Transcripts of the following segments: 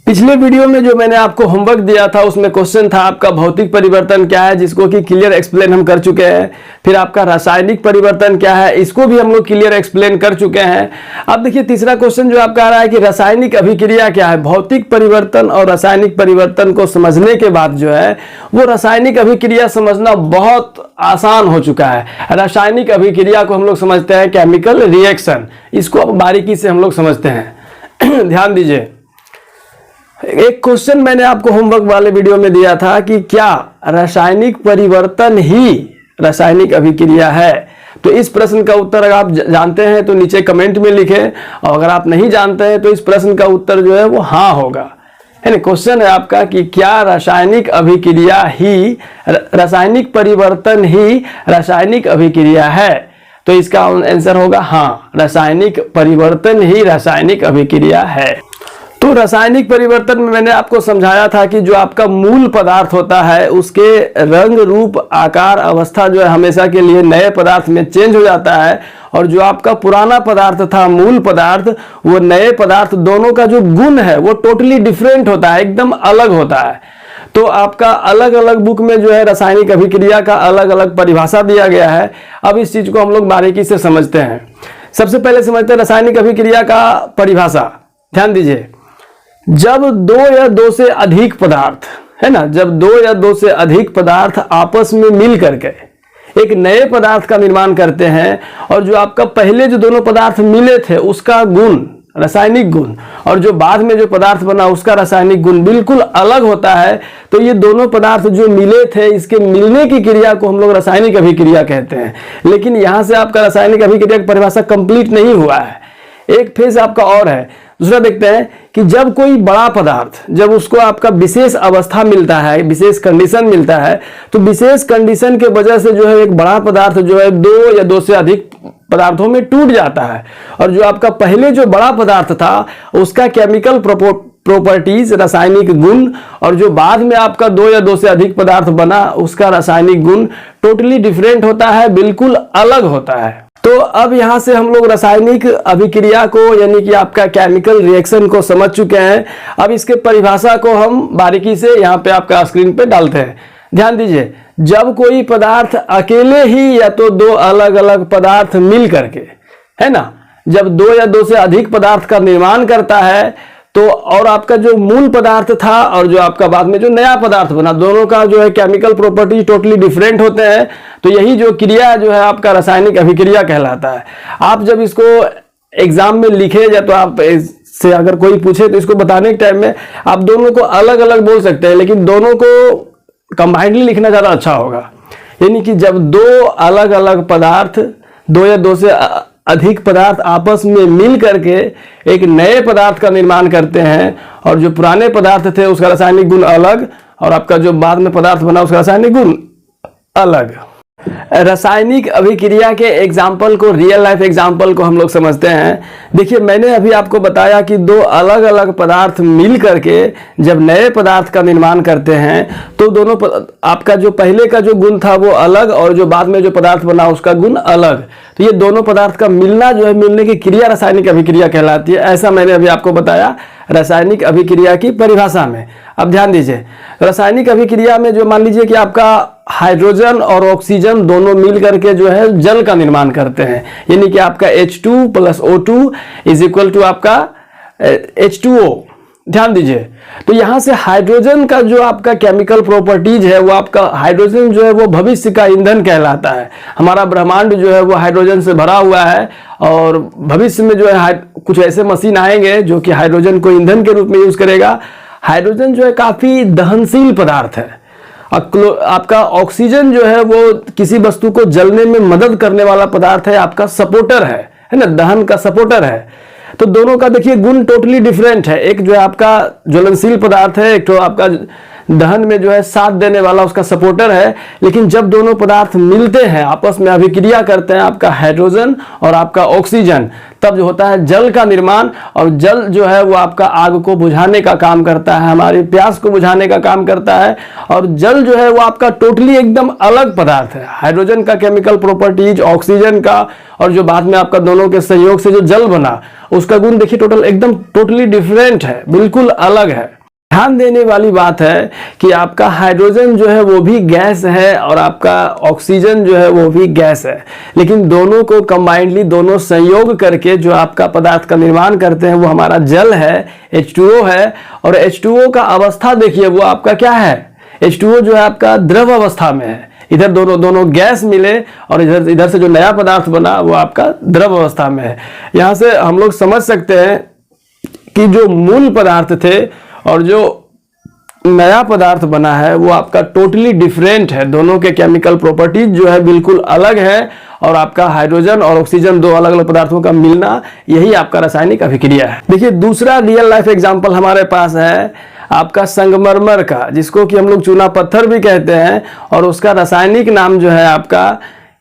पिछले वीडियो में जो मैंने आपको होमवर्क दिया था उसमें क्वेश्चन था आपका भौतिक परिवर्तन क्या है, जिसको कि क्लियर एक्सप्लेन हम कर चुके हैं। फिर आपका रासायनिक परिवर्तन क्या है, इसको भी हम लोग क्लियर एक्सप्लेन कर चुके हैं। अब देखिए तीसरा क्वेश्चन जो आपका आ रहा है कि रासायनिक अभिक्रिया क्या है। भौतिक परिवर्तन और रासायनिक परिवर्तन को समझने के बाद जो है वो रासायनिक अभिक्रिया समझना बहुत आसान हो चुका है। रासायनिक अभिक्रिया को हम लोग समझते हैं केमिकल रिएक्शन, इसको अब बारीकी से हम लोग समझते हैं। ध्यान दीजिए, एक क्वेश्चन मैंने आपको होमवर्क वाले वीडियो में दिया था कि क्या रासायनिक परिवर्तन ही रासायनिक अभिक्रिया है। तो इस प्रश्न का उत्तर अगर आप जानते हैं तो नीचे कमेंट में लिखें, और अगर आप नहीं जानते हैं तो इस प्रश्न का उत्तर जो है वो हाँ होगा। है ना, क्वेश्चन है आपका कि क्या रासायनिक अभिक्रिया ही रासायनिक परिवर्तन ही रासायनिक अभिक्रिया है। तो इसका आंसर होगा हाँ, रासायनिक परिवर्तन ही रासायनिक अभिक्रिया है। तो रासायनिक परिवर्तन में मैंने आपको समझाया था कि जो आपका मूल पदार्थ होता है उसके रंग रूप आकार अवस्था जो है हमेशा के लिए नए पदार्थ में चेंज हो जाता है, और जो आपका पुराना पदार्थ था मूल पदार्थ वो नए पदार्थ दोनों का जो गुण है वो टोटली डिफरेंट होता है, एकदम अलग होता है। तो आपका अलग अलग बुक में जो है रासायनिक अभिक्रिया का अलग अलग परिभाषा दिया गया है। अब इस चीज को हम लोग बारीकी से समझते हैं। सबसे पहले समझते हैं रासायनिक अभिक्रिया का परिभाषा। ध्यान दीजिए, जब दो या दो से अधिक पदार्थ है ना, जब दो या दो से अधिक पदार्थ आपस में मिल करके एक नए पदार्थ का निर्माण करते हैं, और जो आपका पहले जो दोनों पदार्थ मिले थे उसका गुण रासायनिक गुण और जो बाद में जो पदार्थ बना उसका रासायनिक गुण बिल्कुल अलग होता है, तो ये दोनों पदार्थ जो मिले थे इसके मिलने की क्रिया को हम लोग रासायनिक अभिक्रिया कहते हैं। लेकिन यहां से आपका रासायनिक अभिक्रिया की परिभाषा कंप्लीट नहीं हुआ है, एक फेज आपका और है। दूसरा देखते हैं कि जब कोई बड़ा पदार्थ जब उसको आपका विशेष अवस्था मिलता है, विशेष कंडीशन मिलता है, तो विशेष कंडीशन के वजह से जो है एक बड़ा पदार्थ जो है दो या दो से अधिक पदार्थों में टूट जाता है, और जो आपका पहले जो बड़ा पदार्थ था उसका केमिकल प्रॉपर्टीज रासायनिक गुण, और जो बाद में आपका दो या दो से अधिक पदार्थ बना उसका रासायनिक गुण टोटली डिफरेंट होता है, बिल्कुल अलग होता है। तो अब यहां से हम लोग रासायनिक अभिक्रिया को यानी कि आपका केमिकल रिएक्शन को समझ चुके हैं। अब इसके परिभाषा को हम बारीकी से यहां पे आपका स्क्रीन पे डालते हैं। ध्यान दीजिए, जब कोई पदार्थ अकेले ही या तो दो अलग अलग पदार्थ मिल करके है ना, जब दो या दो से अधिक पदार्थ का निर्माण करता है तो, और आपका जो मूल पदार्थ था और जो आपका बाद में जो नया पदार्थ बना दोनों का जो है केमिकल प्रॉपर्टी टोटली डिफरेंट होते हैं, तो यही जो क्रिया जो है आपका रासायनिक अभिक्रिया कहलाता है। आप जब इसको एग्जाम में लिखे या तो आप से अगर कोई पूछे तो इसको बताने के टाइम में आप दोनों को अलग अलग बोल सकते हैं, लेकिन दोनों को कंबाइंडली लिखना ज्यादा अच्छा होगा। यानी कि जब दो अलग अलग पदार्थ दो या दो से अधिक पदार्थ आपस में मिल करके एक नए पदार्थ का निर्माण करते हैं, और जो पुराने पदार्थ थे उसका रासायनिक गुण अलग और आपका जो बाद में पदार्थ बना उसका रासायनिक गुण अलग। रासायनिक अभिक्रिया के एग्जाम्पल को, रियल लाइफ एग्जाम्पल को हम लोग समझते हैं। देखिए, मैंने अभी आपको बताया कि दो अलग अलग पदार्थ मिल करके जब नए पदार्थ का निर्माण करते हैं तो दोनों आपका जो पहले का जो गुण था वो अलग और जो बाद में जो पदार्थ बना उसका गुण अलग। तो ये दोनों पदार्थ का मिलना जो है, मिलने की क्रिया रासायनिक अभिक्रिया कहलाती है। ऐसा मैंने अभी आपको बताया रासायनिक अभिक्रिया की परिभाषा में। अब ध्यान दीजिए, रासायनिक अभिक्रिया में जो मान लीजिए कि आपका हाइड्रोजन और ऑक्सीजन दोनों मिल करके जो है जल का निर्माण करते हैं, यानी कि आपका H2 + O2 is equal to आपका H2O। ध्यान दीजिए, तो यहां से हाइड्रोजन का जो आपका केमिकल प्रॉपर्टीज है वो आपका हाइड्रोजन जो है वो भविष्य का ईंधन कहलाता है। हमारा ब्रह्मांड जो है वो हाइड्रोजन से भरा हुआ है, और भविष्य में जो है कुछ ऐसे मशीन आएंगे जो कि हाइड्रोजन को ईंधन के रूप में यूज करेगा। हाइड्रोजन जो है काफी दहनशील पदार्थ है। आपका ऑक्सीजन जो है वो किसी वस्तु को जलने में मदद करने वाला पदार्थ है, आपका सपोर्टर है ना, दहन का सपोर्टर है। तो दोनों का देखिए गुण टोटली डिफरेंट है। एक जो है आपका ज्वलनशील पदार्थ है, एक तो आपका दहन में जो है साथ देने वाला उसका सपोर्टर है। लेकिन जब दोनों पदार्थ मिलते हैं, आपस में अभिक्रिया करते हैं, आपका हाइड्रोजन और आपका ऑक्सीजन, तब जो होता है जल का निर्माण। और जल जो है वो आपका आग को बुझाने का काम करता है, हमारी प्यास को बुझाने का काम करता है। और जल जो है वो आपका टोटली एकदम अलग पदार्थ है। हाइड्रोजन का केमिकल प्रॉपर्टीज, ऑक्सीजन का, और जो बाद में आपका दोनों के संयोग से जो जल बना उसका गुण देखिए एकदम टोटली डिफरेंट है, बिल्कुल अलग है। ध्यान देने वाली बात है कि आपका हाइड्रोजन जो है वो भी गैस है और आपका ऑक्सीजन जो है वो भी गैस है। लेकिन दोनों को कंबाइंडली, दोनों संयोग करके जो आपका पदार्थ का निर्माण करते हैं वो हमारा जल है, H2O है। और H2O का अवस्था देखिए वो आपका क्या है, H2O जो है आपका द्रव अवस्था में है। इधर दोनों गैस मिले और इधर से जो नया पदार्थ बना वो आपका द्रव अवस्था में है। यहां से हम लोग समझ सकते हैं कि जो मूल पदार्थ थे और जो नया पदार्थ बना है वो आपका टोटली डिफरेंट है। दोनों के केमिकल प्रॉपर्टीज जो है बिल्कुल अलग है। और आपका हाइड्रोजन और ऑक्सीजन दो अलग अलग पदार्थों का मिलना, यही आपका रासायनिक अभिक्रिया है। देखिए दूसरा रियल लाइफ एग्जांपल हमारे पास है आपका संगमरमर का, जिसको कि हम लोग चूना पत्थर भी कहते हैं। और उसका रासायनिक नाम जो है आपका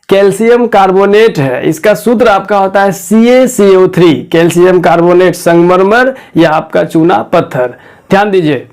कैल्शियम कार्बोनेट है। इसका सूत्र आपका होता है CaCO3, कैल्शियम कार्बोनेट, संगमरमर या आपका चूना पत्थर। ध्यान दीजिए,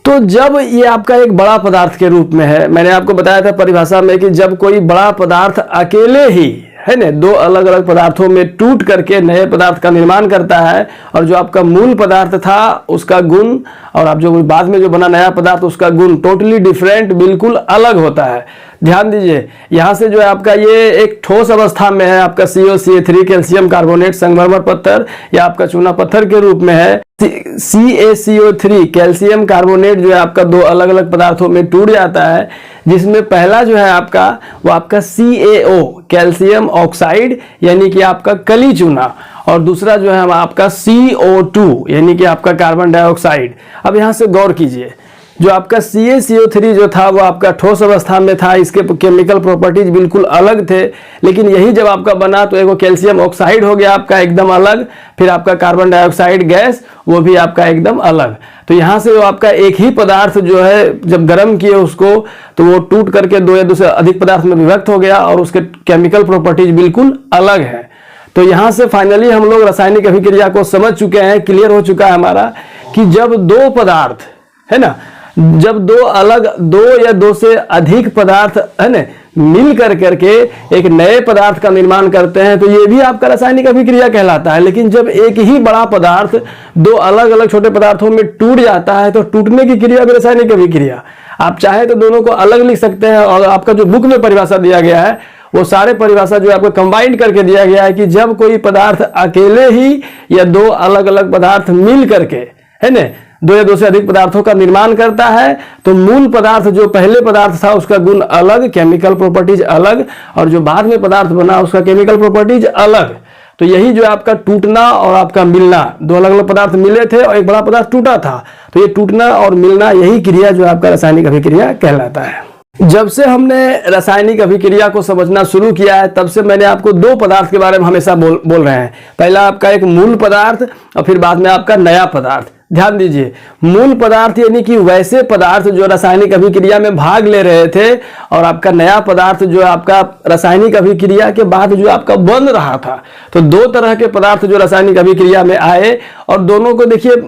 तो जब ये आपका एक बड़ा पदार्थ के रूप में है, मैंने आपको बताया था परिभाषा में कि जब कोई बड़ा पदार्थ अकेले ही है ना दो अलग अलग पदार्थों में टूट करके नए पदार्थ का निर्माण करता है, और जो आपका मूल पदार्थ था उसका गुण और आप जो बाद में जो बना नया पदार्थ उसका गुण टोटली डिफरेंट, बिल्कुल अलग होता है। ध्यान दीजिए, यहाँ से जो है आपका ये एक ठोस अवस्था में है, आपका CaCO3 कैल्शियम कार्बोनेट संगमरमर पत्थर या आपका चूना पत्थर के रूप में है। CaCO3 कैल्शियम कार्बोनेट जो है आपका दो अलग अलग पदार्थों में टूट जाता है, जिसमें पहला जो है आपका वो आपका CaO कैल्शियम ऑक्साइड यानी कि आपका कली चूना, और दूसरा जो है आपका CO2 यानी कि आपका कार्बन डाइऑक्साइड। अब यहाँ से गौर कीजिए, जो आपका CaCO3 जो था वो आपका ठोस अवस्था में था, इसके केमिकल प्रॉपर्टीज बिल्कुल अलग थे। लेकिन यही जब आपका बना तो एक कैल्शियम ऑक्साइड हो गया आपका एकदम अलग, फिर आपका कार्बन डाइऑक्साइड गैस वो भी आपका एकदम अलग। तो यहाँ से वो आपका एक ही पदार्थ जो है जब गर्म किए उसको तो वो टूट करके दो या दो से अधिक पदार्थ में विभक्त हो गया और उसके केमिकल प्रॉपर्टीज बिल्कुल अलग है। तो यहाँ से फाइनली हम लोग रासायनिक अभिक्रिया को समझ चुके हैं, क्लियर हो चुका है हमारा कि जब दो पदार्थ है ना, जब दो या दो से अधिक पदार्थ है ना मिल करके एक नए पदार्थ का निर्माण करते हैं तो ये भी आपका रासायनिक अभिक्रिया कहलाता है। लेकिन जब एक ही बड़ा पदार्थ दो अलग अलग छोटे पदार्थों में टूट जाता है तो टूटने की क्रिया भी रासायनिक अभिक्रिया। आप चाहे तो दोनों को अलग लिख सकते हैं, और आपका जो बुक में परिभाषा दिया गया है वो सारे परिभाषा जो आपको कंबाइंड करके दिया गया है कि जब कोई पदार्थ अकेले ही या दो अलग अलग पदार्थ मिल करके है ना दो या दो से अधिक पदार्थों का निर्माण करता है तो मूल पदार्थ जो पहले पदार्थ था उसका गुण अलग, केमिकल प्रॉपर्टीज अलग, और जो बाद में पदार्थ बना उसका केमिकल प्रॉपर्टीज अलग। तो यही जो आपका टूटना और आपका मिलना, दो अलग अलग पदार्थ मिले थे और एक बड़ा पदार्थ टूटा था, तो ये टूटना और मिलना यही क्रिया जो आपका रासायनिक अभिक्रिया कहलाता है। जब से हमने रासायनिक अभिक्रिया को समझना शुरू किया है तब से मैंने आपको दो पदार्थ के बारे में हमेशा बोल रहे हैं। पहला आपका एक मूल पदार्थ और फिर बाद में आपका नया पदार्थ। ध्यान दीजिए, मूल पदार्थ यानी कि वैसे पदार्थ जो रासायनिक अभिक्रिया में भाग ले रहे थे, और आपका नया पदार्थ जो आपका रासायनिक अभिक्रिया के बाद जो आपका बन रहा था। तो दो तरह के पदार्थ जो रासायनिक अभिक्रिया में आए, और दोनों को देखिए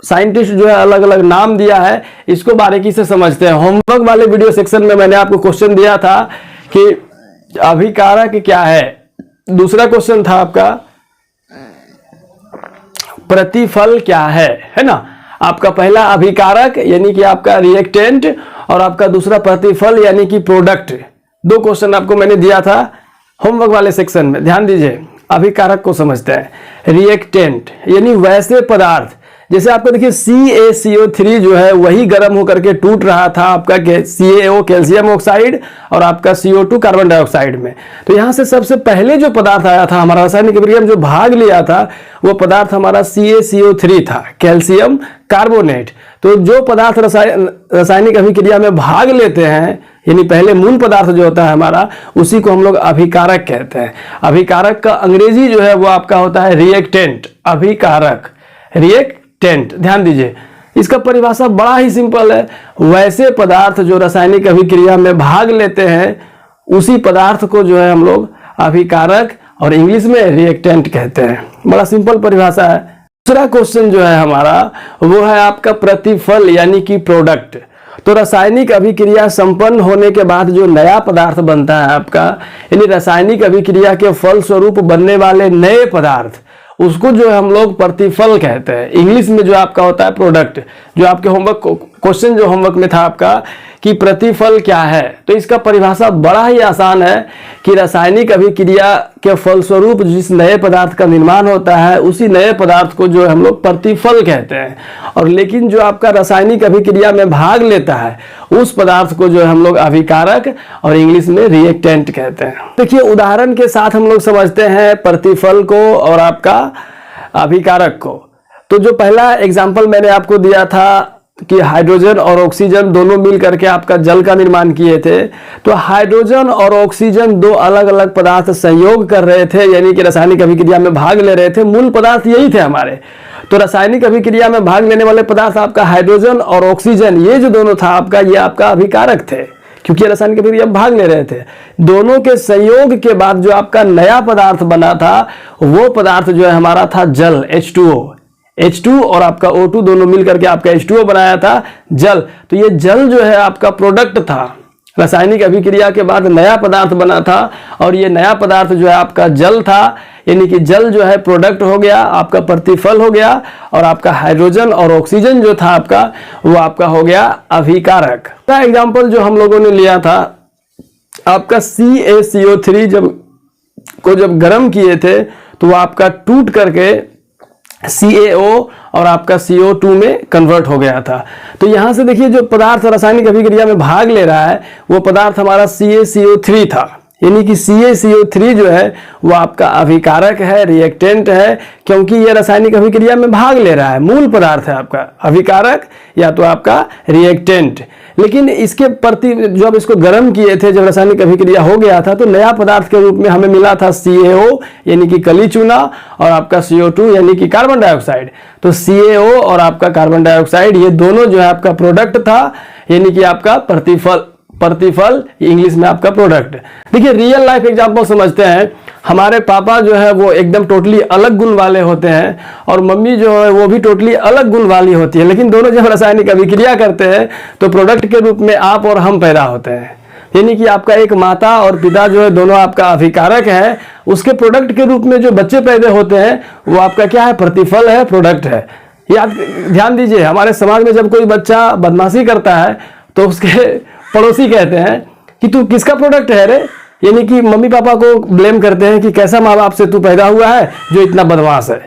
साइंटिस्ट जो है अलग अलग नाम दिया है, इसको बारीकी से समझते हैं। होमवर्क वाले वीडियो सेक्शन में मैंने आपको क्वेश्चन दिया था कि अभिकारक क्या है। दूसरा क्वेश्चन था आपका प्रतिफल क्या है ना। आपका पहला अभिकारक यानी कि आपका रिएक्टेंट, और आपका दूसरा प्रतिफल यानी कि प्रोडक्ट। दो क्वेश्चन आपको मैंने दिया था होमवर्क वाले सेक्शन में। ध्यान दीजिए, अभिकारक को समझते हैं। रिएक्टेंट यानी वैसे पदार्थ, जैसे आपको देखिए CaCO3 जो है वही गर्म होकर के टूट रहा था आपका CaO कैल्शियम ऑक्साइड और आपका CO2 कार्बन डाइऑक्साइड में। तो यहाँ से सबसे पहले जो पदार्थ आया था हमारा रासायनिक अभिक्रिया में जो भाग लिया था वो पदार्थ हमारा CaCO3 था, कैल्शियम कार्बोनेट। तो जो पदार्थ रासायनिक अभिक्रिया में भाग लेते हैं यानी पहले मूल पदार्थ जो होता है हमारा, उसी को हम लोग अभिकारक कहते हैं। अभिकारक का अंग्रेजी जो है वो आपका होता है रिएक्टेंट। अभिकारक रिएक्टेंट। ध्यान दीजिए, इसका परिभाषा बड़ा ही सिंपल है, वैसे पदार्थ जो रासायनिक अभिक्रिया में भाग लेते हैं उसी पदार्थ को जो है हम लोग अभिकारक और इंग्लिश में रिएक्टेंट कहते हैं। बड़ा सिंपल परिभाषा है। दूसरा क्वेश्चन जो है हमारा वो है आपका प्रतिफल यानी कि प्रोडक्ट। तो रासायनिक अभिक्रिया संपन्न होने के बाद जो नया पदार्थ बनता है आपका, यानी रासायनिक अभिक्रिया के फल स्वरूप बनने वाले नए पदार्थ, उसको जो हम लोग प्रतिफल कहते हैं। इंग्लिश में जो आपका होता है प्रोडक्ट। जो आपके होमवर्क क्वेश्चन जो होमवर्क में था आपका कि प्रतिफल क्या है, तो इसका परिभाषा बड़ा ही आसान है कि रासायनिक अभिक्रिया के फलस्वरूप जिस नए पदार्थ का निर्माण होता है उसी नए पदार्थ को जो हम लोग प्रतिफल कहते हैं। और लेकिन जो आपका रासायनिक अभिक्रिया में भाग लेता है उस पदार्थ को जो हम लोग अभिकारक और इंग्लिश में रिएक्टेंट कहते हैं। देखिए उदाहरण के साथ हम लोग समझते हैं प्रतिफल को और आपका अभिकारक को। तो जो पहला एग्जाम्पल मैंने आपको दिया था कि हाइड्रोजन और ऑक्सीजन दोनों मिल करके आपका जल का निर्माण किए थे, तो हाइड्रोजन और ऑक्सीजन दो अलग अलग पदार्थ संयोग कर रहे थे, यानी कि रासायनिक अभिक्रिया में भाग ले रहे थे। मूल पदार्थ यही थे हमारे। तो रासायनिक अभिक्रिया में भाग लेने वाले पदार्थ आपका हाइड्रोजन और ऑक्सीजन, ये जो दोनों था आपका, ये आपका अभिकारक थे क्योंकि रासायनिक अभिक्रिया में भाग ले रहे थे। दोनों के संयोग के बाद जो आपका नया पदार्थ बना था वो पदार्थ जो है हमारा था जल, H2O और आपका O2 दोनों मिलकर के आपका H2O बनाया था जल। तो ये जल जो है आपका प्रोडक्ट था। रासायनिक अभिक्रिया के बाद नया पदार्थ बना था और ये नया पदार्थ जो है आपका जल था, यानी कि जल जो है प्रोडक्ट हो गया, आपका प्रतिफल हो गया। और आपका हाइड्रोजन और ऑक्सीजन जो था आपका वो आपका हो गया अभिकारक। का एग्जाम्पल जो हम लोगों ने लिया था आपका CaCO3 जब गर्म किए थे तो वो आपका टूट करके CaO और आपका CO2 में कन्वर्ट हो गया था। तो यहां से देखिए जो पदार्थ रासायनिक अभिक्रिया में भाग ले रहा है वो पदार्थ हमारा CaCO3 था, यानी कि CaCO3 जो है वो आपका अभिकारक है, रिएक्टेंट है, क्योंकि ये रासायनिक अभिक्रिया में भाग ले रहा है। मूल पदार्थ है आपका अभिकारक या तो आपका रिएक्टेंट। लेकिन इसके प्रति जब इसको गर्म किए थे, जब रासायनिक अभिक्रिया हो गया था, तो नया पदार्थ के रूप में हमें मिला था CaO यानी कि कली चूना और आपका CO2 यानी कि कार्बन डाइऑक्साइड। तो CaO और आपका कार्बन डाइऑक्साइड ये दोनों जो है आपका प्रोडक्ट था, यानी कि आपका प्रतिफल इंग्लिश में आपका प्रोडक्ट। देखिए रियल लाइफ एग्जांपल समझते हैं। हमारे पापा जो है वो एकदम टोटली अलग गुण वाले होते हैं और मम्मी जो है वो भी टोटली अलग गुण वाली होती है, लेकिन दोनों जब रासायनिक अभिक्रिया करते हैं तो प्रोडक्ट के रूप में आप और हम पैदा होते हैं। यानी कि आपका एक माता और पिता जो है दोनों आपका अभिकारक है, उसके प्रोडक्ट के रूप में जो बच्चे पैदा होते हैं वो आपका क्या है, प्रतिफल है, प्रोडक्ट है। याद ध्यान दीजिए, हमारे समाज में जब कोई बच्चा बदमाशी करता है तो उसके पड़ोसी कहते हैं कि तू किसका प्रोडक्ट है रे, यानी कि मम्मी पापा को ब्लेम करते हैं कि कैसा माँ बाप से तू पैदा हुआ है जो इतना बदमाश है।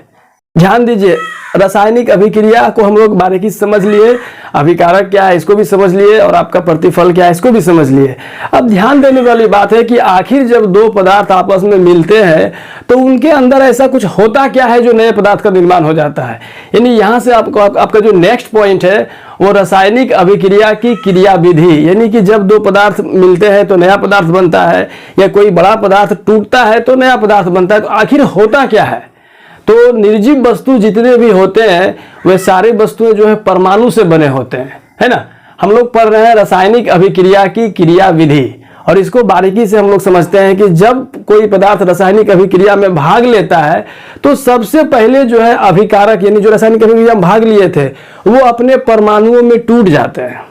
ध्यान दीजिए, रासायनिक अभिक्रिया को हम लोग बारीकी समझ लिए, अभिकारक क्या है इसको भी समझ लिए और आपका प्रतिफल क्या है इसको भी समझ लिए। अब ध्यान देने वाली बात है कि आखिर जब दो पदार्थ आपस में मिलते हैं तो उनके अंदर ऐसा कुछ होता क्या है जो नए पदार्थ का निर्माण हो जाता है। यानी यहाँ से आपका जो नेक्स्ट पॉइंट है वो रासायनिक अभिक्रिया की क्रिया विधि, यानी कि जब दो पदार्थ मिलते हैं तो नया पदार्थ बनता है, या कोई बड़ा पदार्थ टूटता है तो नया पदार्थ बनता है, तो आखिर होता क्या है। तो निर्जीव वस्तु जितने भी होते हैं वे सारी वस्तुएं जो है परमाणु से बने होते हैं, है ना। हम लोग पढ़ रहे हैं रासायनिक अभिक्रिया की क्रिया विधि और इसको बारीकी से हम लोग समझते हैं कि जब कोई पदार्थ रासायनिक अभिक्रिया में भाग लेता है तो सबसे पहले जो है अभिकारक यानी जो रासायनिक अभिक्रिया में भाग लिए थे वो अपने परमाणुओं में टूट जाते हैं।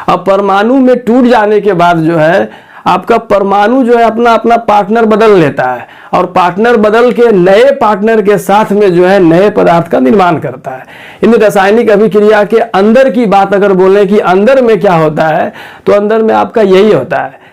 अब परमाणु में टूट जाने के बाद जो है आपका परमाणु जो है अपना अपना पार्टनर बदल लेता है और पार्टनर बदल के नए पार्टनर के साथ में जो है नए पदार्थ का निर्माण करता है। इन रासायनिक अभिक्रिया के अंदर की बात अगर बोले कि अंदर में क्या होता है, तो अंदर में आपका यही होता है।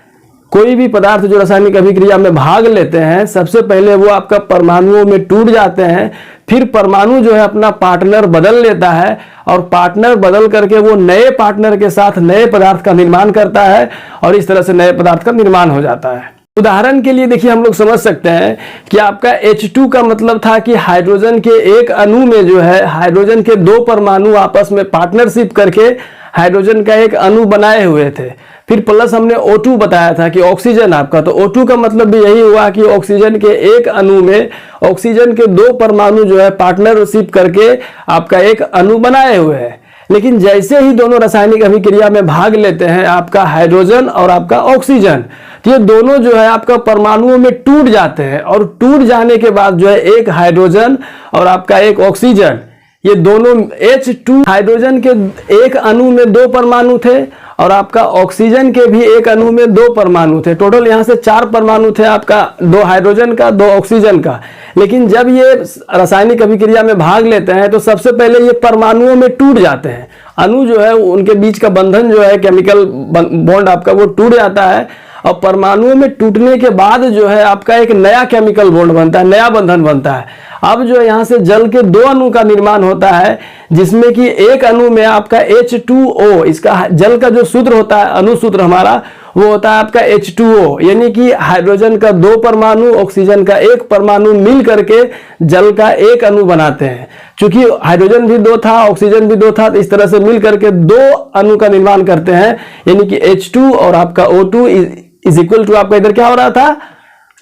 कोई भी पदार्थ जो रासायनिक अभिक्रिया में भाग लेते हैं सबसे पहले वो आपका परमाणुओं में टूट जाते हैं, फिर परमाणु जो है अपना पार्टनर बदल लेता है और पार्टनर बदल करके वो नए पार्टनर के साथ नए पदार्थ का निर्माण करता है और इस तरह से नए पदार्थ का निर्माण हो जाता है। उदाहरण के लिए देखिए हम लोग समझ सकते हैं कि आपका H2 का मतलब था कि हाइड्रोजन के एक अणु में जो है हाइड्रोजन के दो परमाणु आपस में पार्टनरशिप करके हाइड्रोजन का एक अणु बनाए हुए थे। फिर प्लस हमने O2 बताया था कि ऑक्सीजन आपका, तो O2 का मतलब भी यही हुआ कि ऑक्सीजन के एक अणु में ऑक्सीजन के दो परमाणु जो है पार्टनरशिप करके आपका एक अणु बनाए हुए हैं। लेकिन जैसे ही दोनों रासायनिक अभिक्रिया में भाग लेते हैं, आपका हाइड्रोजन और आपका ऑक्सीजन, तो ये दोनों जो है आपका परमाणुओं में टूट जाते हैं, और टूट जाने के बाद जो है एक हाइड्रोजन और आपका एक ऑक्सीजन, ये दोनों H2 हाइड्रोजन के एक अणु में 2 परमाणु थे और आपका ऑक्सीजन के भी एक अणु में 2 परमाणु थे। टोटल यहाँ से 4 परमाणु थे आपका, 2 हाइड्रोजन का, 2 ऑक्सीजन का। लेकिन जब ये रासायनिक अभिक्रिया में भाग लेते हैं तो सबसे पहले ये परमाणुओं में टूट जाते हैं। अणु जो है उनके बीच का बंधन जो है, केमिकल बॉन्ड आपका, वो टूट जाता है, और परमाणुओं में टूटने के बाद जो है आपका एक नया केमिकल बॉन्ड बनता है, नया बंधन बनता है। अब जो है यहाँ से जल के 2 अणु का निर्माण होता है, जिसमें कि एक अणु में आपका H2O, इसका जल का जो सूत्र होता है, अणु सूत्र हमारा, वो होता है आपका H2O, यानी कि हाइड्रोजन का 2 परमाणु, ऑक्सीजन का 1 परमाणु मिल करके जल का एक अणु बनाते हैं। चूंकि हाइड्रोजन भी 2 था, ऑक्सीजन भी 2 था, तो इस तरह से मिल करके 2 अणु का निर्माण करते हैं, यानी कि H2 और आपका O2 इज इक्वल टू आपका इधर क्या हो रहा था,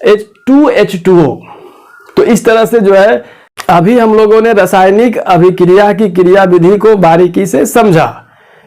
H2H2O। तो इस तरह से जो है अभी हम लोगों ने रासायनिक अभिक्रिया की क्रिया विधि को बारीकी से समझा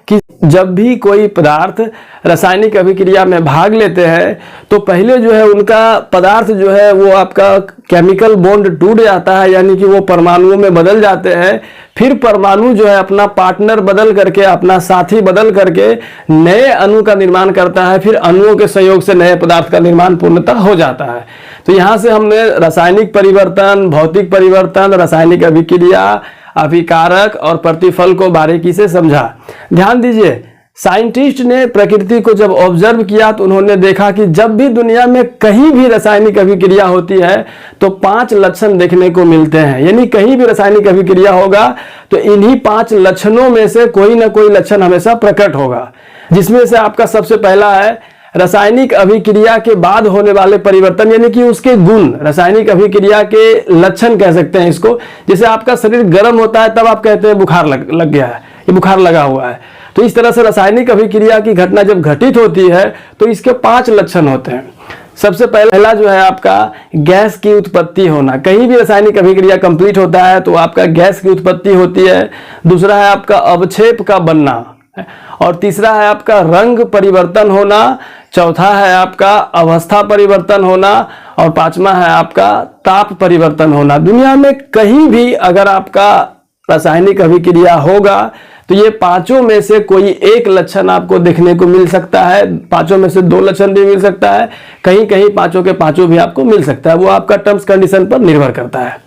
कि जब भी कोई पदार्थ रासायनिक अभिक्रिया में भाग लेते हैं तो पहले जो है उनका पदार्थ जो है वो आपका केमिकल बॉन्ड टूट जाता है, यानी कि वो परमाणुओं में बदल जाते हैं। फिर परमाणु जो है अपना पार्टनर बदल करके, अपना साथी बदल करके नए अणु का निर्माण करता है। फिर अणुओं के सहयोग से नए पदार्थ का निर्माण पूर्णतः हो जाता है। तो यहाँ से हमने रासायनिक परिवर्तन, भौतिक परिवर्तन, रासायनिक अभिक्रिया, अभिकारक और प्रतिफल को बारीकी से समझा। ध्यान दीजिए, साइंटिस्ट ने प्रकृति को जब ऑब्जर्व किया तो उन्होंने देखा कि जब भी दुनिया में कहीं भी रासायनिक अभिक्रिया होती है तो 5 लक्षण देखने को मिलते हैं। यानी कहीं भी रासायनिक अभिक्रिया होगा तो इन्हीं 5 लक्षणों में से कोई ना कोई लक्षण हमेशा प्रकट होगा, जिसमें से आपका सबसे पहला है रासायनिक अभिक्रिया के बाद होने वाले परिवर्तन, यानी कि उसके गुण। रासायनिक अभिक्रिया के लक्षण कह सकते हैं इसको। जैसे आपका शरीर गर्म होता है तब आप कहते हैं बुखार लग गया है, ये बुखार लगा हुआ है। तो इस तरह से रासायनिक अभिक्रिया की घटना जब घटित होती है तो इसके 5 लक्षण होते हैं। सबसे पहला जो है आपका गैस की उत्पत्ति होना। कहीं भी रासायनिक अभिक्रिया कंप्लीट होता है तो आपका गैस की उत्पत्ति होती है। दूसरा है आपका अवक्षेप का बनना, और तीसरा है आपका रंग परिवर्तन होना। चौथा है आपका अवस्था परिवर्तन होना, और 5वां है आपका ताप परिवर्तन होना। दुनिया में कहीं भी अगर आपका रासायनिक अभिक्रिया होगा तो ये 5 में से कोई एक लक्षण आपको देखने को मिल सकता है। 5 में से 2 लक्षण भी मिल सकता है, कहीं कहीं 5 के 5 भी आपको मिल सकता है। वो आपका टर्म्स कंडीशन पर निर्भर करता है।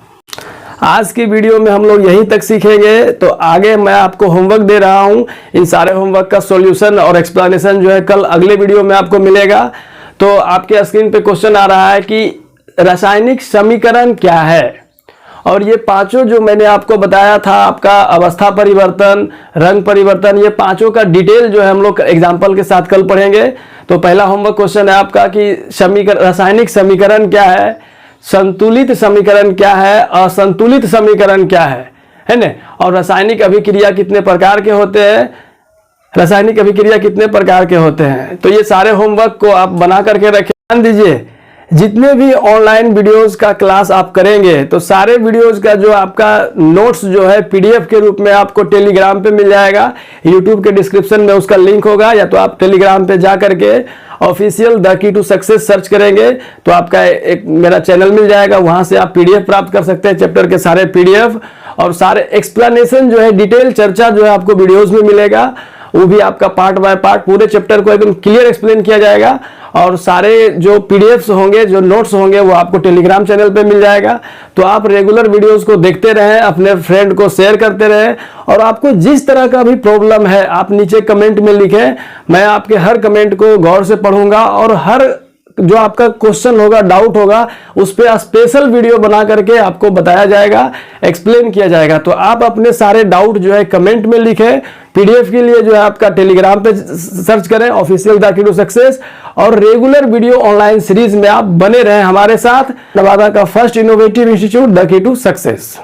आज की वीडियो में हम लोग यहीं तक सीखेंगे। तो आगे मैं आपको होमवर्क दे रहा हूं, इन सारे होमवर्क का सॉल्यूशन और एक्सप्लेनेशन जो है कल अगले वीडियो में आपको मिलेगा। तो आपके स्क्रीन पे क्वेश्चन आ रहा है कि रासायनिक समीकरण क्या है, और ये 5 जो मैंने आपको बताया था, आपका अवस्था परिवर्तन, रंग परिवर्तन, ये 5 का डिटेल जो है हम लोग एग्जाम्पल के साथ कल पढ़ेंगे। तो पहला होमवर्क क्वेश्चन है आपका कि रासायनिक समीकरण क्या है, संतुलित समीकरण क्या है, असंतुलित समीकरण क्या है ना, और रासायनिक अभिक्रिया कितने प्रकार के होते हैं, रासायनिक अभिक्रिया कितने प्रकार के होते हैं। तो ये सारे होमवर्क को आप बना करके रखें। ध्यान दीजिए, जितने भी ऑनलाइन वीडियोस का क्लास आप करेंगे तो सारे वीडियोस का जो आपका नोट्स जो है PDF के रूप में आपको टेलीग्राम पे मिल जाएगा। यूट्यूब के डिस्क्रिप्शन में उसका लिंक होगा, या तो आप टेलीग्राम पे जा करके official the key to success search करेंगे तो आपका एक मेरा चैनल मिल जाएगा। वहां से आप PDF प्राप्त कर सकते हैं, चैप्टर के सारे PDF और सारे एक्सप्लेनेशन जो है, डिटेल चर्चा जो है आपको वीडियोज में मिलेगा। वो भी आपका पार्ट बाय पार्ट पूरे चैप्टर को एकदम क्लियर एक्सप्लेन किया जाएगा, और सारे जो PDFs होंगे, जो नोट्स होंगे, वो आपको टेलीग्राम चैनल पे मिल जाएगा। तो आप रेगुलर वीडियोस को देखते रहें, अपने फ्रेंड को शेयर करते रहें, और आपको जिस तरह का भी प्रॉब्लम है आप नीचे कमेंट में लिखें। मैं आपके हर कमेंट को गौर से पढ़ूंगा, और हर जो आपका क्वेश्चन होगा, डाउट होगा, उस पर स्पेशल वीडियो बना करके आपको बताया जाएगा, एक्सप्लेन किया जाएगा। तो आप अपने सारे डाउट जो है कमेंट में लिखें। PDF के लिए जो है आपका टेलीग्राम पे सर्च करें official the key to success, और रेगुलर वीडियो ऑनलाइन सीरीज में आप बने रहें हमारे साथ। नवादा का first innovative institute the key to success.